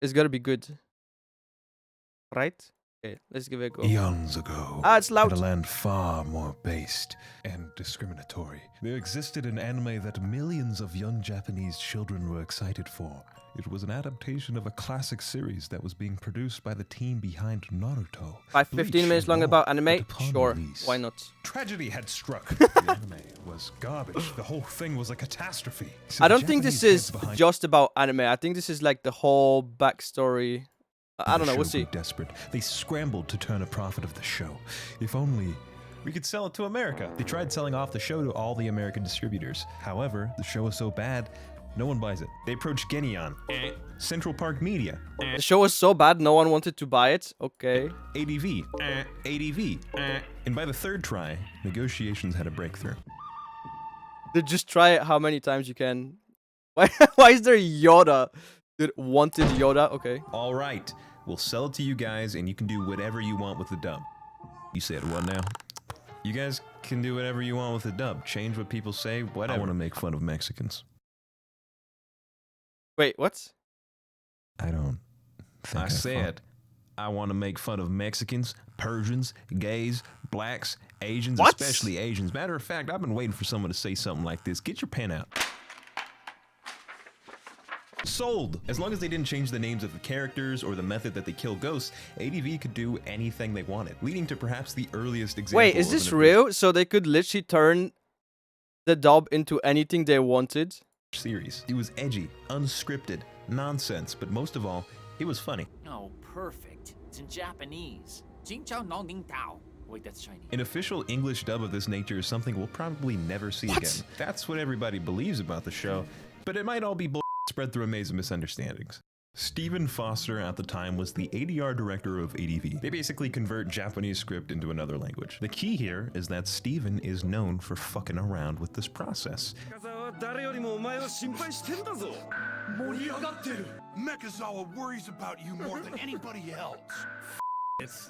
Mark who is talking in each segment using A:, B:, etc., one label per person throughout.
A: It's gotta be good. Right? Okay, let's give it a go.
B: Eons ago,
A: It's loud.
B: in a land far more based and discriminatory, there existed an anime that millions of young Japanese children were excited for. It was an adaptation of a classic series that was being produced by the team behind Naruto.
A: 15 minutes long about anime? Sure, why not?
B: Tragedy had struck. The anime was garbage. The whole thing was a catastrophe. So
A: I
B: the
A: don't think this
B: Japanese
A: is
B: heads behind
A: just about anime. I think this is like the whole backstory. I don't know, we'll
B: the show
A: see.
B: grew desperate. They scrambled to turn a profit of the show. If only we could sell it to America. They tried selling off the show to all the American distributors. However, the show was so bad, no one buys it. They approached Genion, Central Park Media,
A: The show was so bad, no one wanted to buy it. Okay.
B: ADV, and by the third try, negotiations had a breakthrough.
A: Dude, just try it how many times you can. Why is there Yoda? Dude, wanted Yoda? Okay.
B: All right, we'll sell it to you guys, and you can do whatever you want with the dub. You said what now? You guys can do whatever you want with the dub. Change what people say, whatever. I want to make fun of Mexicans.
A: Wait, what?
B: I don't think I said I want to make fun of Mexicans, Persians, gays, blacks, Asians,
A: What?
B: especially Asians. Matter of fact, I've been waiting for someone to say something like this. Get your pen out. Sold! As long as they didn't change the names of the characters or the method that they kill ghosts, ADV could do anything they wanted, leading to perhaps the earliest example.
A: Wait, is
B: of
A: this
B: an
A: real? So they could literally turn the dub into anything they wanted?
B: series. It was edgy, unscripted, nonsense, but most of all, it was funny.
C: Oh, perfect. It's in Japanese. Jingchao Nong Ning Tao. Wait, that's Chinese.
B: An official English dub of this nature is something we'll probably never see again. That's what everybody believes about the show, but it might all be bull spread through a maze of misunderstandings. Stephen Foster at the time was the ADR director of ADV. They basically convert Japanese script into another language. The key here is that Stephen is known for fucking around with this process.
D: Mekazawa worries about you more than anybody else.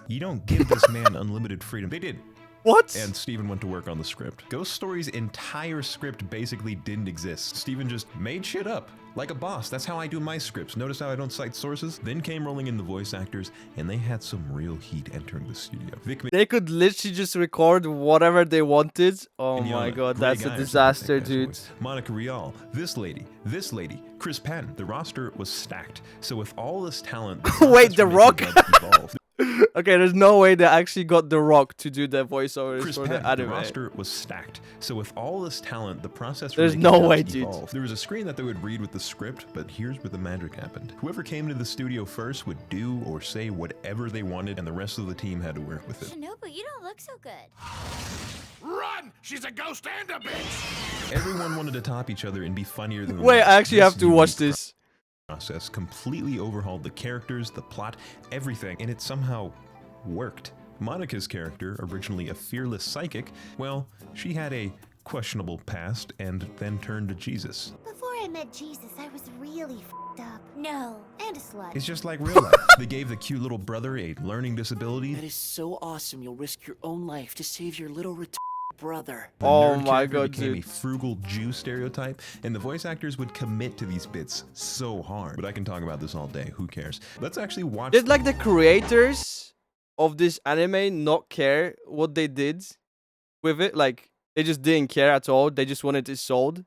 B: You don't give this man unlimited freedom. They did.
A: What?
B: And Steven went to work on the script. Ghost Story's entire script basically didn't exist. Steven just made shit up. Like a boss, that's how I do my scripts. Notice how I don't cite sources? Then came rolling in the voice actors, and they had some real heat entering the studio.
A: They could literally just record whatever they wanted. Oh
B: Mignogna,
A: my god,
B: great
A: that's
B: guy
A: a
B: or
A: disaster,
B: something, I think
A: dude.
B: that's the voice. Monica Rial, this lady, Chris Patton. The roster was stacked. So with all this talent,
A: Wait, The Rock?
B: evolved.
A: Okay, there's no way they actually got The Rock to do the voiceovers
B: Chris
A: for
B: Patton,
A: the anime.
B: the roster was stacked. So with all this talent, the process
A: There's
B: making
A: no
B: dubs
A: way, dude.
B: evolved. There was a screen that they would read with the script, but here's where the magic happened. Whoever came to the studio first would do or say whatever they wanted, and the rest of the team had to work with it.
E: Shinobu, you don't look so good.
D: Run! She's a ghost and a bitch!
B: Everyone wanted to top each other and be funnier than the
A: Wait,
B: next.
A: I actually have to watch
B: unique
A: this.
B: process completely overhauled the characters, the plot, everything, and it somehow worked. Monica's character, originally a fearless psychic, well, she had a questionable past and then turned to Jesus.
E: Before I met Jesus, I was really f***ed up. No, and a slut.
B: It's just like real life. They gave the cute little brother a learning disability.
C: That is so awesome. You'll risk your own life to save your little brother.
B: The
A: Oh
B: nerd
A: my
B: character
A: god,
B: became
A: dude.
B: a frugal Jew stereotype, and the voice actors would commit to these bits so hard. But I can talk about this all day. Who cares? Let's actually watch.
A: Did like the creators of this anime not care what they did with it? Like, they just didn't care at all. They just wanted it sold.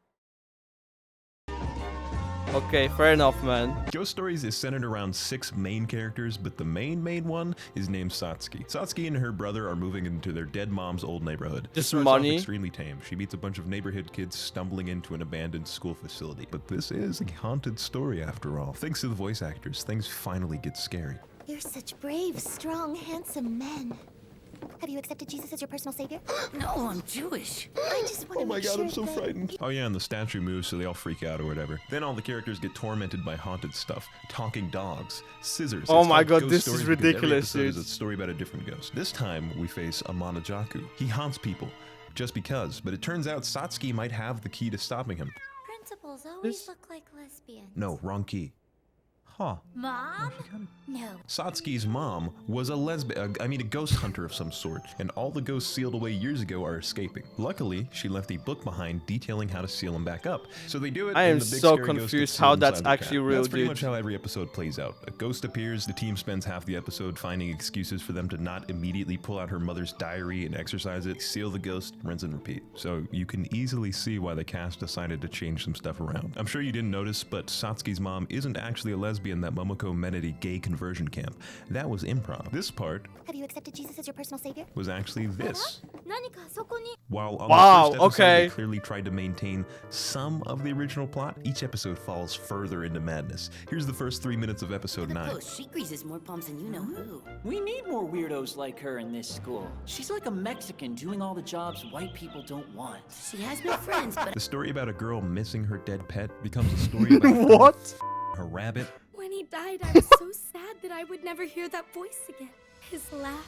A: Okay, fair enough, man.
B: Ghost Stories is centered around 6 main characters, but the main one is named Satsuki. Satsuki and her brother are moving into their dead mom's old neighborhood. It
A: Just
B: starts off
A: money?
B: extremely tame. She meets a bunch of neighborhood kids stumbling into an abandoned school facility. But this is a haunted story after all. Thanks to the voice actors, things finally get scary.
E: You're such brave, strong, handsome men. Have you accepted Jesus as your personal savior?
C: No, I'm Jewish.
E: I just want to make sure that-
B: Oh yeah, and the statue moves so they all freak out or whatever. Then all the characters get tormented by haunted stuff. Talking dogs, scissors.
A: Oh
B: It's
A: my
B: called
A: god,
B: Ghost
A: this
B: Stories
A: is
B: because every
A: ridiculous,
B: episode
A: dude.
B: is a story about a different ghost. This time we face Amanajaku. He haunts people just because, but it turns out Satsuki might have the key to stopping him.
E: Principals always
A: This-
E: look like lesbians.
B: No, wrong key. Huh.
E: Mom? No.
B: Satsuki's mom was a a ghost hunter of some sort, and all the ghosts sealed away years ago are escaping. Luckily, she left a book behind detailing how to seal them back up. So they do it.
A: I
B: and
A: am
B: the big
A: so
B: scary ghost gets
A: confused
B: sealed
A: how that's
B: inside the
A: actually
B: cat.
A: real,
B: That's pretty
A: dude.
B: much how every episode plays out. A ghost appears, the team spends half the episode finding excuses for them to not immediately pull out her mother's diary and exercise it, seal the ghost, rinse and repeat. So you can easily see why the cast decided to change some stuff around. I'm sure you didn't notice, but Satsuki's mom isn't actually a lesbian that Momoko met at a gay conversion camp. That was improv. This part
E: Have you accepted Jesus as your personal savior?
B: was actually this.
E: 何かそこに
B: While on
A: Wow,
B: the first episode
A: okay.
B: they clearly tried to maintain some of the original plot, each episode falls further into madness. Here's the first 3 minutes of episode 9.
F: Oh, she greases more palms than you know who.
C: We need more weirdos like her in this school. She's like a Mexican doing all the jobs white people don't want.
F: She has no friends, but
B: The story about a girl missing her dead pet becomes a story about
A: What?
B: her rabbit.
G: When he died, I was so sad that I would never hear that voice again. His laugh,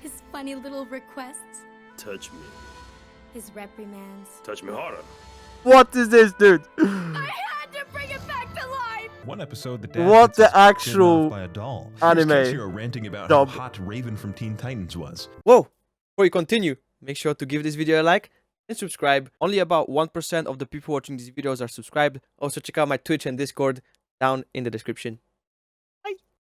G: his funny little requests,
H: Touch me.
G: his reprimands.
H: Touch me harder.
A: What is this, dude?
G: I had to bring it back to life!
B: One episode, the dad
A: What
B: gets
A: the
B: his bitten off
A: actual
B: by a doll.
A: anime
B: Here's Kenshiro ranting about
A: dub.
B: how hot Raven from Teen Titans was.
A: Whoa! Before you continue, make sure to give this video a like and subscribe. Only about 1% of the people watching these videos are subscribed. Also, check out my Twitch and Discord down in the description.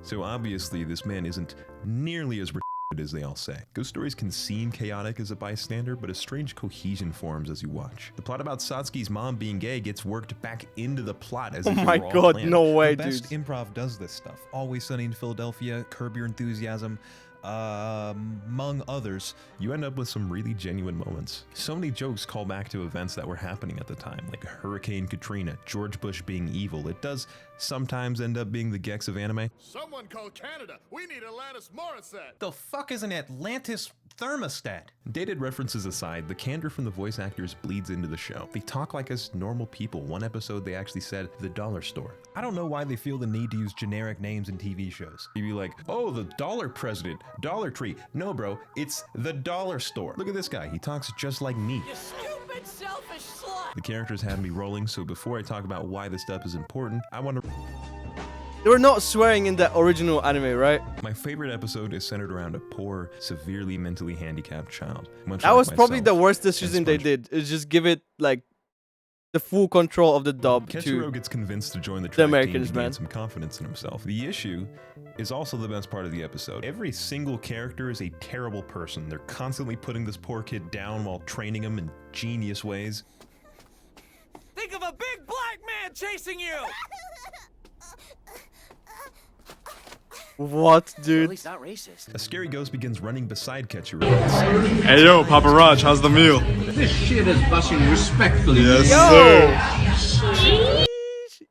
B: So obviously, this man isn't nearly as retarded as they all say. Ghost stories can seem chaotic as a bystander, but a strange cohesion forms as you watch. The plot about Satsuki's mom being gay gets worked back into the plot as
A: Oh
B: if it
A: my
B: were all
A: god,
B: planned.
A: no way,
I: The
A: dude.
I: best improv does this stuff. Always Sunny in Philadelphia, Curb Your Enthusiasm, among others.
B: You end up with some really genuine moments. So many jokes call back to events that were happening at the time, like Hurricane Katrina, George Bush being evil. It does sometimes end up being the Gex of anime.
D: Someone call Canada. We need Alanis Morissette.
I: The fuck is an Atlantis thermostat?
B: Dated references aside, the candor from the voice actors bleeds into the show. They talk like as normal people. One episode they actually said the dollar store.
I: I don't know why they feel the need to use generic names in TV shows.
B: You'd be like, oh, the dollar president, Dollar Tree. No, bro, it's the dollar store. Look at this guy. He talks just like me.
C: You stupid, selfish slut!
B: The characters have me rolling, so before I talk about why this stuff is important, I want to...
A: They were not swearing in the original anime, right?
B: My favorite episode is centered around a poor, severely mentally handicapped child. Much
A: That
B: like
A: was probably the
B: myself.
A: worst decision they
B: SpongeBob.
A: did. Is just give it like the full control of the dub
B: Ketchiro
A: to
B: gets convinced to join the
A: the
B: track
A: Americans,
B: team to gain
A: man.
B: some confidence in himself. The issue is also the best part of the episode. Every single character is a terrible person. They're constantly putting this poor kid down while training him in genius ways.
C: Think of a big black man chasing you!
A: What,
C: At
A: dude?
C: least not racist.
B: A scary ghost begins running beside Ketchiro.
J: Hey yo, Papa Raj, how's the meal?
K: This shit is busting respectfully.
J: Yes,
A: Yo!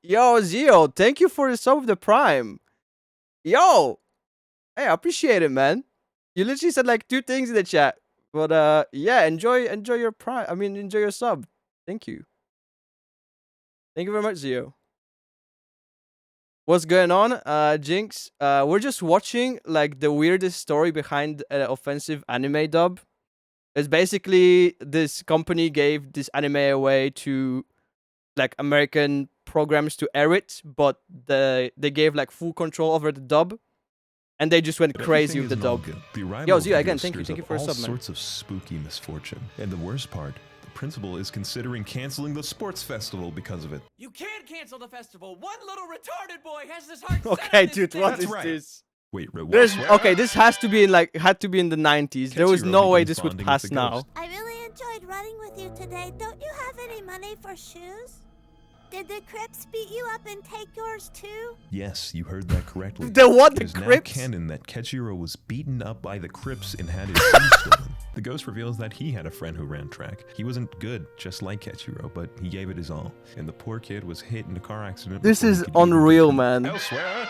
A: Yo, Zio, thank you for the sub of the Prime. Yo! Hey, I appreciate it, man. You literally said like 2 things in the chat. But yeah, enjoy your Prime. I mean, enjoy your sub. Thank you. Thank you very much, Zio. What's going on, Jinx? We're just watching like the weirdest story behind an offensive anime dub. It's basically this company gave this anime away to like American programs to air it, but they gave like full control over the dub, and they just went
B: But
A: crazy
B: everything
A: with the
B: isn't all
A: dub.
B: good. The arrival
A: Yo,
B: of
A: Zio,
B: the
A: again,
B: ghost
A: thank you
B: stirs
A: for a
B: up
A: sub,
B: all
A: man.
B: sorts of spooky misfortune. And the worst part, the principal is considering canceling the sports festival because of it.
C: You can't cancel the festival. One little retarded boy has this heart set
A: Okay,
C: on this
A: dude,
C: thing.
A: what
B: That's
A: is
B: right.
A: this?
B: Wait, what?
A: There's okay. This has to be in like had to be in the 90s. There was
B: Ketchiro
A: no way
B: begins
A: this would
B: bonding with
A: pass
B: the
A: now.
B: ghost.
E: I really enjoyed running with you today. Don't you have any money for shoes? Did the Crips beat you up and take yours too?
B: Yes, you heard that correctly.
A: The what?
B: It
A: The
B: is now
A: Crips?
B: canon that Ketchiro was beaten up by the Crips and had his shoes stolen. The ghost reveals that he had a friend who ran track. He wasn't good, just like Ketchiro, but he gave it his all. And the poor kid was hit in a car accident.
A: This
B: before he
A: is
B: could even
A: unreal,
B: begin.
A: man.
B: Elsewhere,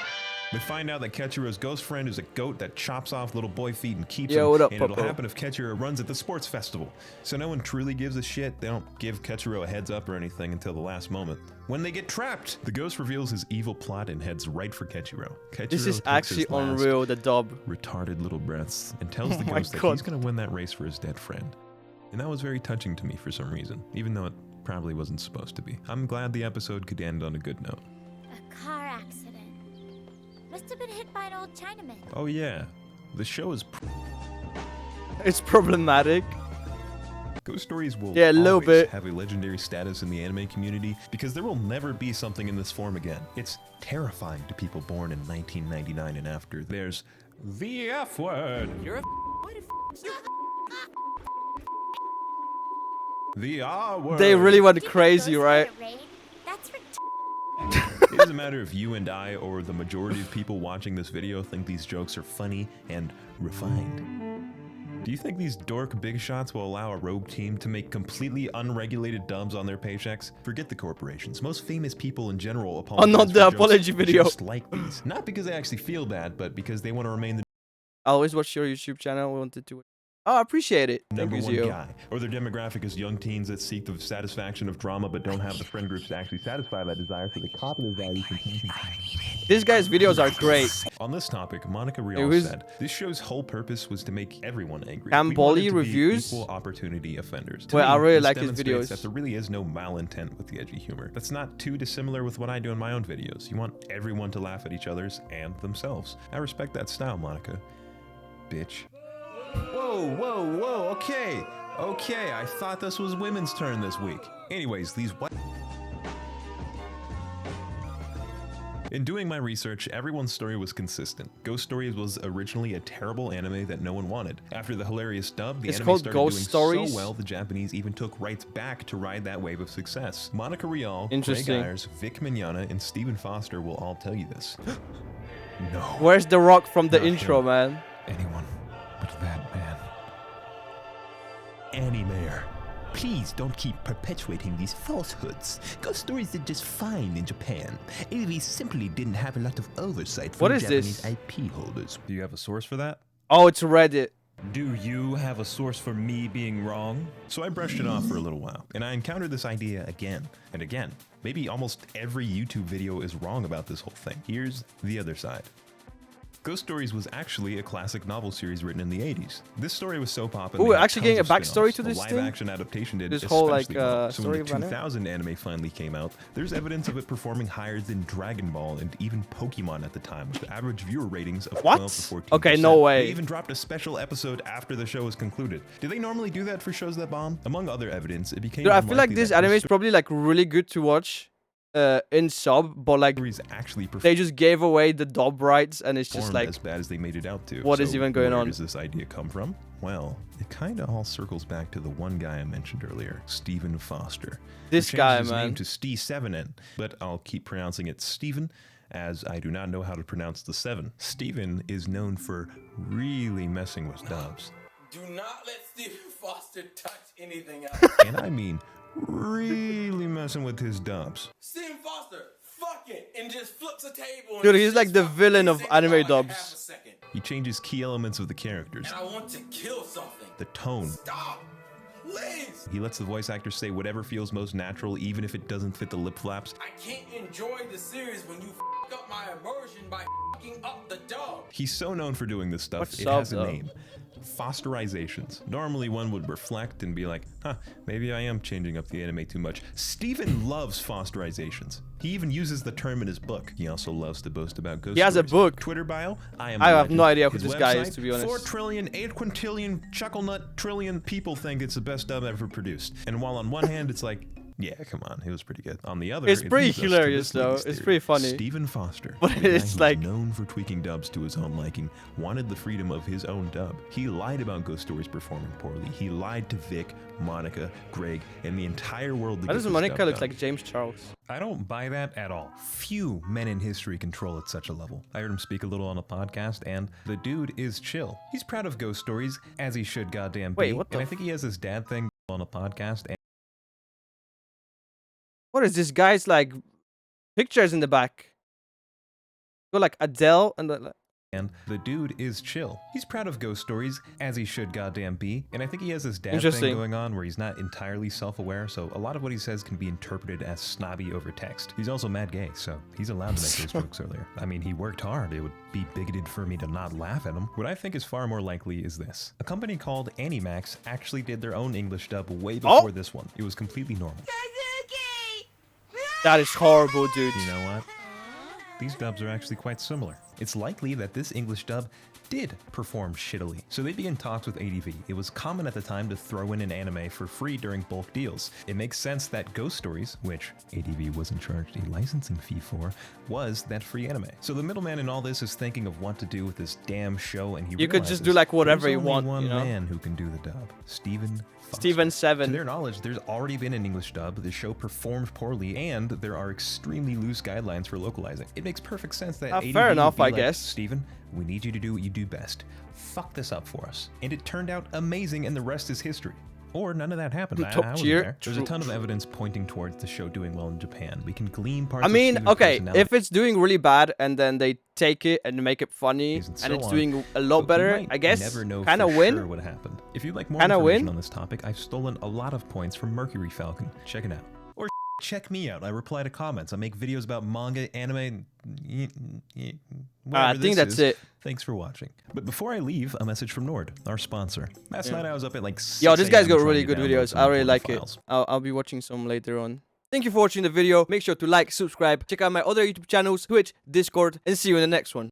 B: we find out that Ketchiro's ghost friend is a goat that chops off little boy feet and keeps
A: Yo,
B: them.
A: what up,
B: and it'll
A: Popo?
B: happen if Ketchiro runs at the sports festival. So no one truly gives a shit. They don't give Ketchiro a heads up or anything until the last moment. When they get trapped, the ghost reveals his evil plot and heads right for Ketchiro. Ketchiro
A: This is
B: takes
A: actually
B: his last
A: unreal. The dub.
B: retarded little breaths and tells the
A: Oh my
B: ghost that
A: God.
B: he's going to win that race for his dead friend. And that was very touching to me for some reason, even though it probably wasn't supposed to be. I'm glad the episode could end on a good note.
E: A car accident. Must have been hit by an old Chinaman.
B: Oh yeah, the show is
A: It's problematic.
B: Ghost Stories will
A: Yeah, a little
B: always
A: bit.
B: have a legendary status in the anime community because there will never be something in this form again. It's terrifying to people born in 1999 and after. There's the F word.
C: You're a
B: The R word.
A: They really went crazy, right?
E: That's
B: It doesn't matter if you and I or the majority of people watching this video think these jokes are funny and refined. Do you think these dork big shots will allow a rogue team to make completely unregulated dubs on their paychecks? Forget the corporations. Most famous people in general apologize
A: not
B: for
A: the
B: jokes
A: apology video.
B: just like these. Not because they actually feel bad, but because they want to remain the
A: I always watch your YouTube channel. Wanted to. Oh, I appreciate it. Thank
B: number
A: you,
B: one
A: Zio.
B: guy. Or their demographic is young teens that seek the satisfaction of drama but don't have the friend groups to actually satisfy that desire, so they copy their values and
A: These guys' videos are great.
B: On this topic, Monica Rial
A: who's-
B: said, this show's whole purpose was to make everyone angry.
A: Cam
B: We
A: Bolly
B: wanted to be
A: reviews?
B: equal opportunity offenders. To
A: Well,
B: me,
A: I really
B: this
A: like his
B: demonstrates
A: videos.
B: that there really is no malintent with the edgy humor. That's not too dissimilar with what I do in my own videos. You want everyone to laugh at each other's and themselves. I respect that style, Monica. Bitch. Whoa, whoa, whoa, okay. Okay, I thought this was women's turn this week. Anyways, these white... In doing my research, everyone's story was consistent. Ghost Stories was originally a terrible anime that no one wanted. After the hilarious dub, the
A: It's
B: anime
A: called
B: started
A: Ghost
B: doing
A: Stories?
B: so well, the Japanese even took rights back to ride that wave of success. Monica Rial, Greg
A: Interesting.
B: Ayers, Vic Mignogna, and Stephen Foster will all tell you this. No.
A: Where's the rock from the
B: Not
A: intro,
B: him.
A: man?
B: Anyone but that man. Animator. Please don't keep perpetuating these falsehoods. Ghost Stories did just fine in Japan. AV simply didn't have a lot of oversight from
A: What is
B: Japanese
A: this?
B: IP holders.
I: Do you have a source for that?
A: Oh, it's Reddit.
I: Do you have a source for me being wrong?
B: So I brushed it off for a little while, and I encountered this idea again and again. Maybe almost every YouTube video is wrong about this whole thing. Here's the other side. Ghost Stories was actually a classic novel series written in the 80s. This story was so popular.
A: Ooh, actually getting a backstory to this
B: live
A: thing?
B: action adaptation did
A: This whole, like,
B: especially well. So
A: story
B: when the
A: of anime?
B: 2000 anime finally came out, there's evidence of it performing higher than Dragon Ball and even Pokemon at the time, with average viewer ratings of
A: What?
B: 12 to 14%.
A: Okay, no way.
B: They even dropped a special episode after the show was concluded. Do they normally do that for shows that bomb? Among other evidence, it became
A: Dude, I feel like
B: unlikely
A: this
B: that
A: anime
B: Ghost
A: is probably like really good to watch in sub, but like
B: Stories actually
A: they just gave away the dub rights and it's just
B: performed
A: like
B: as bad as they made it out to.
A: what is even going
B: where
A: on?
B: Does this idea come from? Well, it kind of all circles back to the one guy I mentioned earlier, Stephen Foster.
A: This
B: Who changed
A: guy,
B: his
A: man.
B: name to Steve7N, but I'll keep pronouncing it Steven, as I do not know how to pronounce the 7. Steven is known for really messing with dubs.
H: Do not let Stephen Foster touch anything else.
B: And I mean really messing with his dubs.
H: Stephen Foster, fuck it, and just flips a table. And
A: Dude, he's like the villain of anime
H: like
A: dubs.
H: half a second.
B: He changes key elements of the characters,
H: And I want to kill something.
B: the tone.
H: Stop, please.
B: He lets the voice actor say whatever feels most natural, even if it doesn't fit the lip flaps.
H: I can't enjoy the series when you up my immersion by up the dub.
B: He's so known for doing this stuff,
A: What's
B: it
A: up,
B: has a
A: though?
B: name. Fosterizations. Normally one would reflect and be like, huh, maybe I am changing up the anime too much. Steven loves Fosterizations. He even uses the term in his book. He also loves to boast about ghost
A: He has a
B: stories.
A: book.
B: Twitter bio, I am
A: I
B: a
A: have
B: legend.
A: no idea who
B: His
A: this guy is,
B: website,
A: to be honest.
B: 4 trillion, 8 quintillion, chuckle nut trillion people think it's the best dub ever produced. And while on one hand it's like, yeah, come on, it was pretty good. On the other,
A: It's
B: it
A: pretty
B: leads us to
A: hilarious,
B: this
A: though.
B: latest
A: It's
B: theory.
A: pretty funny.
B: Stephen Foster,
A: But
B: the guy
A: it's
B: who's
A: like-
B: known for tweaking dubs to his own liking, wanted the freedom of his own dub. He lied about Ghost Stories performing poorly. He lied to Vic, Monica, Greg, and the entire world.
A: Why does Monica look like James Charles?
B: I don't buy that at all. Few men in history control at such a level. I heard him speak a little on a podcast, and the dude is chill. He's proud of Ghost Stories, as he should goddamn be.
A: Wait, what the
B: And I think he has his dad thing on a podcast. And
A: What is this guy's like pictures in the back? Go like Adele and
B: And the dude is chill. He's proud of ghost stories, as he should goddamn be. And I think he has this dad thing
A: Interesting.
B: going on where he's not entirely self-aware, so a lot of what he says can be interpreted as snobby over text. He's also mad gay, so he's allowed to make those jokes earlier. I mean, he worked hard. It would be bigoted for me to not laugh at him. What I think is far more likely is this. A company called Animax actually did their own English dub way before this one. It was completely normal.
A: That is horrible, dude.
B: You know what? These dubs are actually quite similar. It's likely that this English dub did perform shittily, so they'd be in talks with ADV. It was common at the time to throw in an anime for free during bulk deals. It makes sense that Ghost Stories, which ADV wasn't charged a licensing fee for, was that free anime. So the middleman in all this is thinking of what to do with this damn show, and
A: You could just do like whatever you want,
B: one
A: you know?
B: man who can do the dub, Stephen Foster.
A: Steven
B: To
A: 7.
B: their knowledge, there's already been an English dub, the show performed poorly, and there are extremely loose guidelines for localizing. It makes perfect sense that ADV
A: fair
B: would
A: enough,
B: be
A: I
B: like,
A: guess.
B: Steven, we need you to do what you do best. Fuck this up for us. And it turned out amazing, and the rest is history. Or none of that happened. I
A: Top
B: wasn't
A: tier.
B: there. There's a ton of
A: True.
B: evidence pointing towards the show doing well in Japan. We can glean parts
A: I
B: of
A: mean,
B: Steven's
A: okay,
B: personality
A: if it's doing really bad and then they take it and make it funny and
B: so
A: it's
B: on,
A: doing a lot
B: but we
A: better,
B: might
A: I guess
B: never know
A: kind of
B: for
A: win.
B: sure what happened. If you'd like more
A: Kinda
B: information
A: win.
B: on this topic, I've stolen a lot of points from Mercury Falcon. Check it out. Or check me out. I reply to comments. I make videos about manga, anime,
A: I think that's it.
B: Thanks for watching. But before I leave, a message from Nord, our sponsor. Last night I was up at like 6
A: Yo, this guy's
B: a.m.
A: got
B: trying
A: really
B: to
A: good
B: download
A: videos.
B: some
A: I really
B: important
A: like it.
B: files.
A: I'll be watching some later on. Thank you for watching the video. Make sure to like, subscribe, check out my other YouTube channels, Twitch, Discord, and see you in the next one.